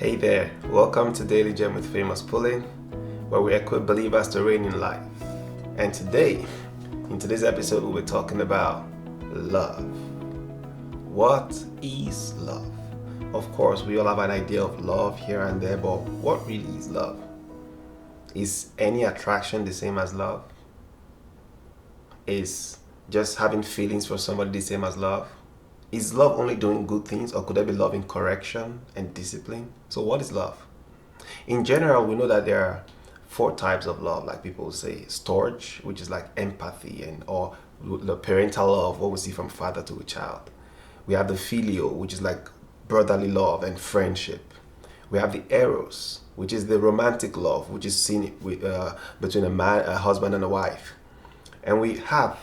Hey there, welcome to Daily Gem with Famous Pulling, where we equip believers to reign in life. And today, in today's episode, we'll be talking about love. What is love? Of course, we all have an idea of love here and there, but what really is love? Is any attraction the same as love? Is just having feelings for somebody the same as love? Is love only doing good things, or could there be love in correction and discipline? So what is love? In general, we know that there are four types of love, like people say. Storge, which is like empathy, or the parental love, what we see from father to a child. We have the filial, which is like brotherly love and friendship. We have the eros, which is the romantic love, which is seen between a husband and a wife. And we have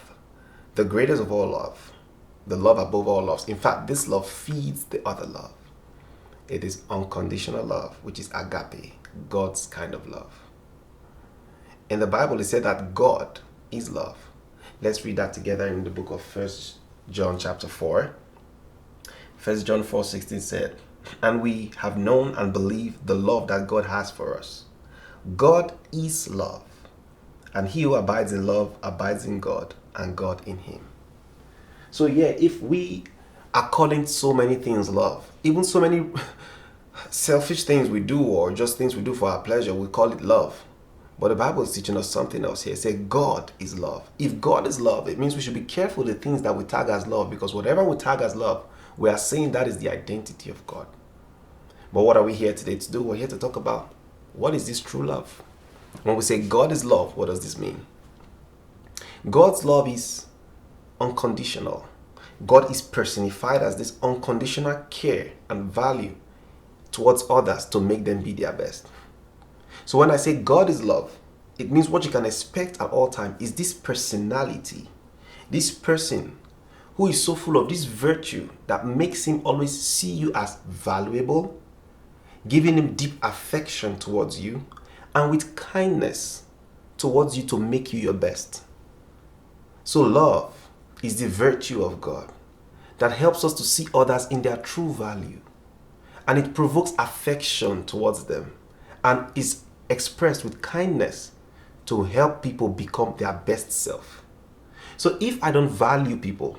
the greatest of all love, the love above all loves. In fact, this love feeds the other love. It is unconditional love, which is agape, God's kind of love. In the Bible, it said that God is love. Let's read that together in the book of 1 John chapter 4. 1 John 4:16 said, "And we have known and believed the love that God has for us. God is love, and he who abides in love abides in God, and God in him." So yeah, if we are calling so many things love, even so many selfish things we do or just things we do for our pleasure, we call it love. But the Bible is teaching us something else here. It says God is love. If God is love, it means we should be careful the things that we tag as love, because whatever we tag as love, we are saying that is the identity of God. But what are we here today to do? We're here to talk about what is this true love. When we say God is love, what does this mean? God's love is unconditional. God is personified as this unconditional care and value towards others to make them be their best. So when I say God is love, it means what you can expect at all times is this personality, this person who is so full of this virtue that makes him always see you as valuable, giving him deep affection towards you, and with kindness towards you to make you your best. So love is the virtue of God that helps us to see others in their true value, and it provokes affection towards them and is expressed with kindness to help people become their best self. So if I don't value people,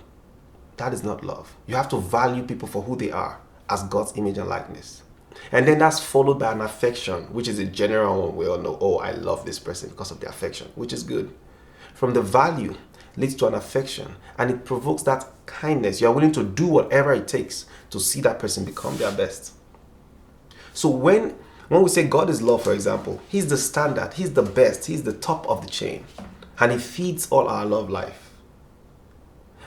that is not love. You have to value people for who they are as God's image and likeness. And then that's followed by an affection, which is a general one. We all know, oh, I love this person because of the affection, which is good. From the value leads to an affection, and it provokes that kindness. You are willing to do whatever it takes to see that person become their best. So when we say God is love, for example, he's the standard, he's the best, he's the top of the chain, and he feeds all our love life.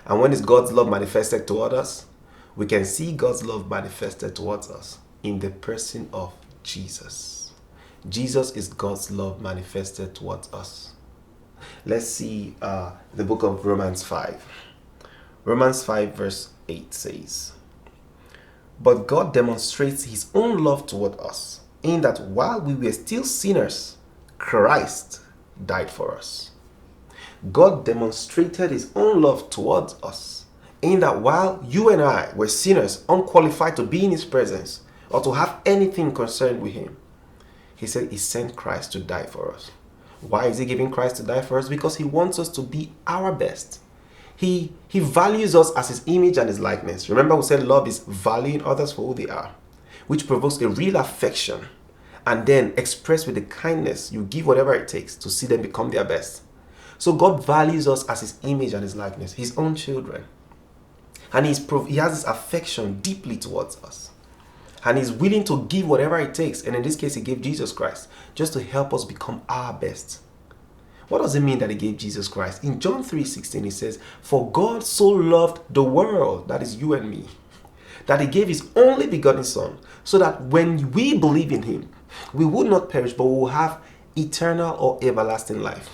And when is God's love manifested toward us? We can see God's love manifested towards us in the person of Jesus. Jesus is God's love manifested towards us. Let's see the book of Romans 5. Romans 5 verse 8 says, "But God demonstrates his own love toward us, in that while we were still sinners, Christ died for us." God demonstrated his own love towards us, in that while you and I were sinners, unqualified to be in his presence or to have anything concerned with him, he said he sent Christ to die for us. Why is he giving Christ to die for us? Because he wants us to be our best. He values us as his image and his likeness. Remember, we said love is valuing others for who they are, which provokes a real affection, and then expressed with the kindness, you give whatever it takes to see them become their best. So God values us as his image and his likeness, his own children. And he has this affection deeply towards us. And he's willing to give whatever it takes. And in this case, he gave Jesus Christ just to help us become our best. What does it mean that he gave Jesus Christ? In John 3:16, he says, "For God so loved the world," that is you and me, "that he gave his only begotten Son, so that when we believe in him, we will not perish, but we will have eternal or everlasting life."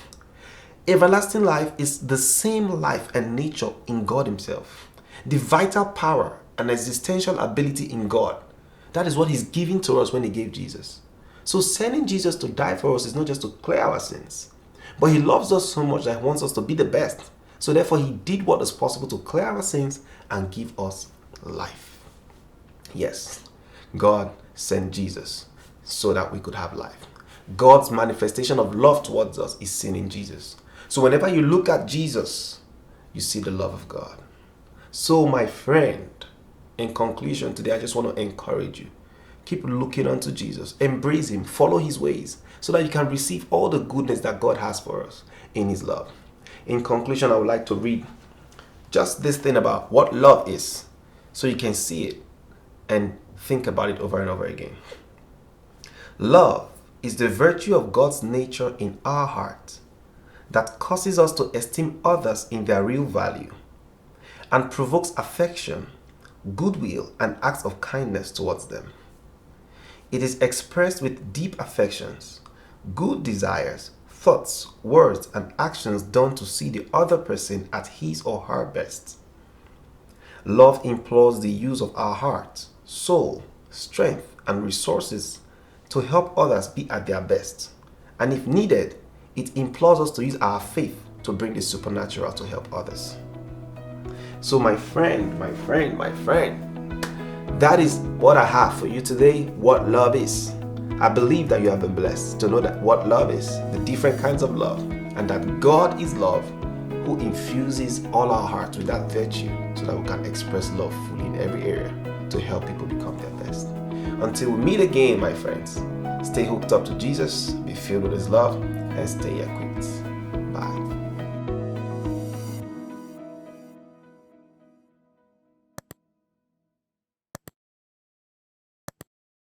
Everlasting life is the same life and nature in God himself. The vital power and existential ability in God. That is what he's giving to us when he gave Jesus. So sending Jesus to die for us is not just to clear our sins, but he loves us so much that he wants us to be the best. So therefore he did what is possible to clear our sins and give us life. Yes, God sent Jesus so that we could have life. God's manifestation of love towards us is seen in Jesus. So whenever you look at Jesus, you see the love of God. So my friend, in conclusion today, I just want to encourage you. Keep looking unto Jesus. Embrace him. Follow his ways so that you can receive all the goodness that God has for us in his love. In conclusion, I would like to read just this thing about what love is so you can see it and think about it over and over again. Love is the virtue of God's nature in our heart that causes us to esteem others in their real value and provokes affection, goodwill, and acts of kindness towards them. It is expressed with deep affections, good desires, thoughts, words, and actions done to see the other person at his or her best. Love implores the use of our heart, soul, strength, and resources to help others be at their best. And if needed, it implores us to use our faith to bring the supernatural to help others. So my friend, that is what I have for you today, what love is. I believe that you have been blessed to know that what love is, the different kinds of love, and that God is love who infuses all our hearts with that virtue so that we can express love fully in every area to help people become their best. Until we meet again, my friends, stay hooked up to Jesus, be filled with his love, and stay equipped.